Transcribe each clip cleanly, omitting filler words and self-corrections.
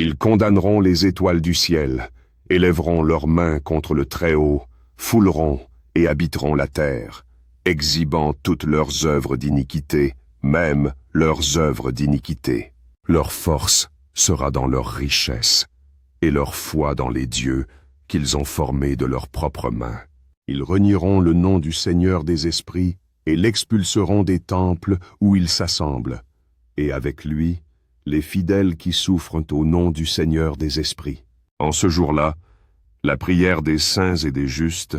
Ils condamneront les étoiles du ciel, élèveront leurs mains contre le Très-Haut, fouleront et habiteront la terre, exhibant toutes leurs œuvres d'iniquité, même leurs œuvres d'iniquité. Leur force sera dans leur richesse, et leur foi dans les dieux qu'ils ont formés de leurs propres mains. Ils renieront le nom du Seigneur des esprits et l'expulseront des temples où ils s'assemblent, et avec lui, les fidèles qui souffrent au nom du Seigneur des esprits. En ce jour-là, la prière des saints et des justes,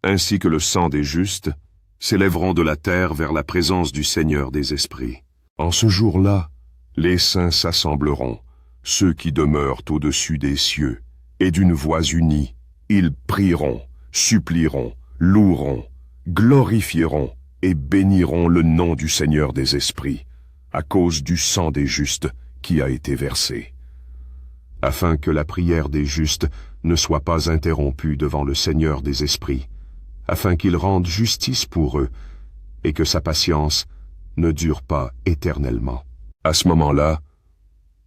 ainsi que le sang des justes, s'élèveront de la terre vers la présence du Seigneur des esprits. En ce jour-là, les saints s'assembleront, ceux qui demeurent au-dessus des cieux, et d'une voix unie, ils prieront, supplieront, loueront, glorifieront et béniront le nom du Seigneur des esprits, à cause du sang des justes qui a été versé, afin que la prière des justes ne soit pas interrompue devant le Seigneur des esprits, afin qu'il rende justice pour eux, et que sa patience ne dure pas éternellement. À ce moment-là,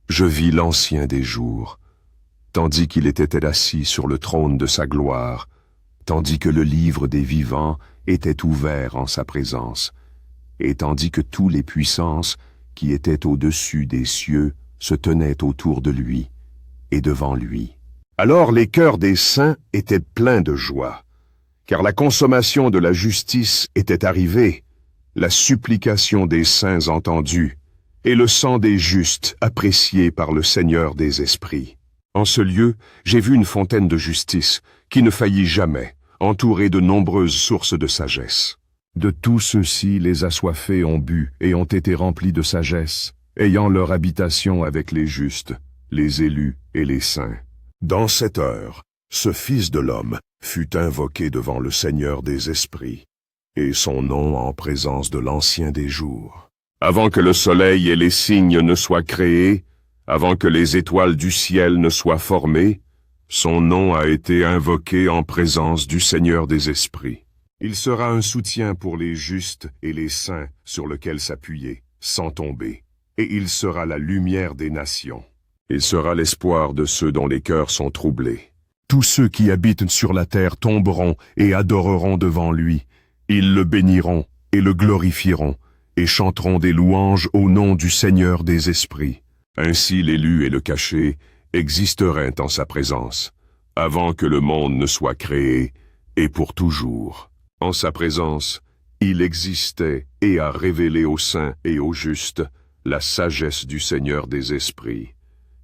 je vis l'Ancien des jours, tandis qu'il était assis sur le trône de sa gloire, tandis que le livre des vivants était ouvert en sa présence, et tandis que tous les puissances qui étaient au-dessus des cieux se tenaient autour de lui et devant lui. Alors les cœurs des saints étaient pleins de joie, car la consommation de la justice était arrivée, la supplication des saints entendue, et le sang des justes apprécié par le Seigneur des esprits. En ce lieu, j'ai vu une fontaine de justice qui ne faillit jamais, entourée de nombreuses sources de sagesse. De tous ceux-ci, les assoiffés ont bu et ont été remplis de sagesse, ayant leur habitation avec les justes, les élus et les saints. Dans cette heure, ce Fils de l'homme fut invoqué devant le Seigneur des esprits, et son nom en présence de l'Ancien des jours. Avant que le soleil et les signes ne soient créés, avant que les étoiles du ciel ne soient formées, son nom a été invoqué en présence du Seigneur des esprits. Il sera un soutien pour les justes et les saints sur lequel s'appuyer, sans tomber, et il sera la lumière des nations. Il sera l'espoir de ceux dont les cœurs sont troublés. Tous ceux qui habitent sur la terre tomberont et adoreront devant lui. Ils le béniront et le glorifieront, et chanteront des louanges au nom du Seigneur des esprits. Ainsi l'élu et le caché existeraient en sa présence, avant que le monde ne soit créé, et pour toujours. En sa présence, il existait et a révélé aux saints et aux justes la sagesse du Seigneur des esprits,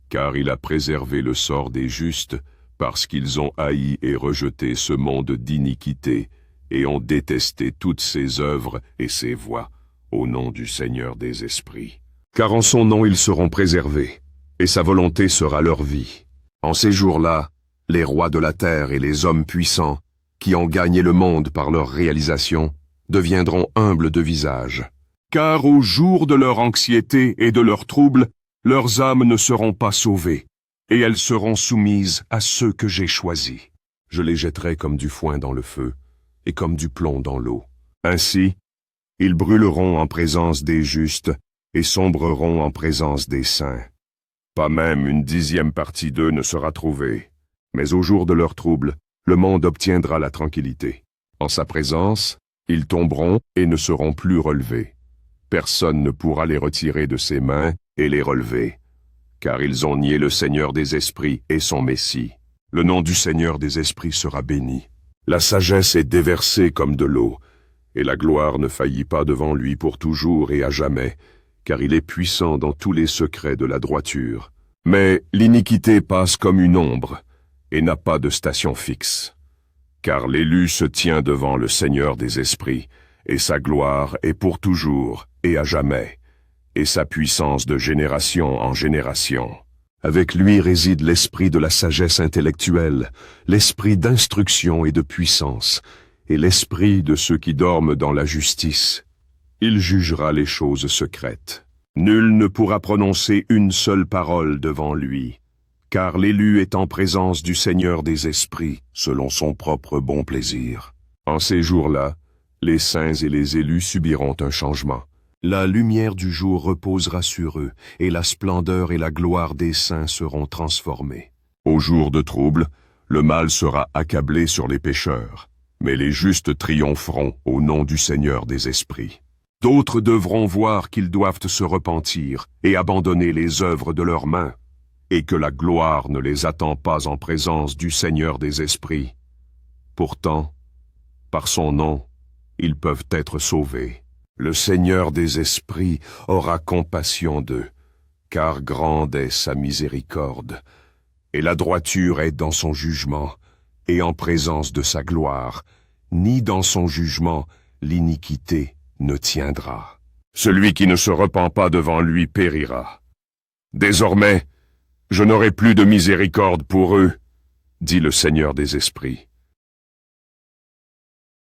car il a préservé le sort des justes parce qu'ils ont haï et rejeté ce monde d'iniquité et ont détesté toutes ses œuvres et ses voies au nom du Seigneur des esprits. Car en son nom ils seront préservés, et sa volonté sera leur vie. En ces jours-là, les rois de la terre et les hommes puissants, qui ont gagné le monde par leur réalisation, deviendront humbles de visage. Car au jour de leur anxiété et de leur trouble, leurs âmes ne seront pas sauvées, et elles seront soumises à ceux que j'ai choisis. Je les jetterai comme du foin dans le feu, et comme du plomb dans l'eau. Ainsi, ils brûleront en présence des justes, et sombreront en présence des saints. Pas même une 10e partie d'eux ne sera trouvée, mais au jour de leur trouble, le monde obtiendra la tranquillité. En sa présence, ils tomberont et ne seront plus relevés. Personne ne pourra les retirer de ses mains et les relever, car ils ont nié le Seigneur des esprits et son Messie. Le nom du Seigneur des esprits sera béni. La sagesse est déversée comme de l'eau, et la gloire ne faillit pas devant lui pour toujours et à jamais, car il est puissant dans tous les secrets de la droiture. Mais l'iniquité passe comme une ombre, et n'a pas de station fixe. Car l'élu se tient devant le Seigneur des esprits, et sa gloire est pour toujours et à jamais, et sa puissance de génération en génération. Avec lui réside l'esprit de la sagesse intellectuelle, l'esprit d'instruction et de puissance, et l'esprit de ceux qui dorment dans la justice. Il jugera les choses secrètes. Nul ne pourra prononcer une seule parole devant lui, car l'élu est en présence du Seigneur des esprits, selon son propre bon plaisir. En ces jours-là, les saints et les élus subiront un changement. La lumière du jour reposera sur eux, et la splendeur et la gloire des saints seront transformées. Au jour de trouble, le mal sera accablé sur les pécheurs, mais les justes triompheront au nom du Seigneur des esprits. D'autres devront voir qu'ils doivent se repentir et abandonner les œuvres de leurs mains, et que la gloire ne les attend pas en présence du Seigneur des esprits. Pourtant, par son nom, ils peuvent être sauvés. Le Seigneur des esprits aura compassion d'eux, car grande est sa miséricorde, et la droiture est dans son jugement, et en présence de sa gloire, ni dans son jugement l'iniquité ne tiendra. Celui qui ne se repent pas devant lui périra. Désormais, je n'aurai plus de miséricorde pour eux, dit le Seigneur des esprits.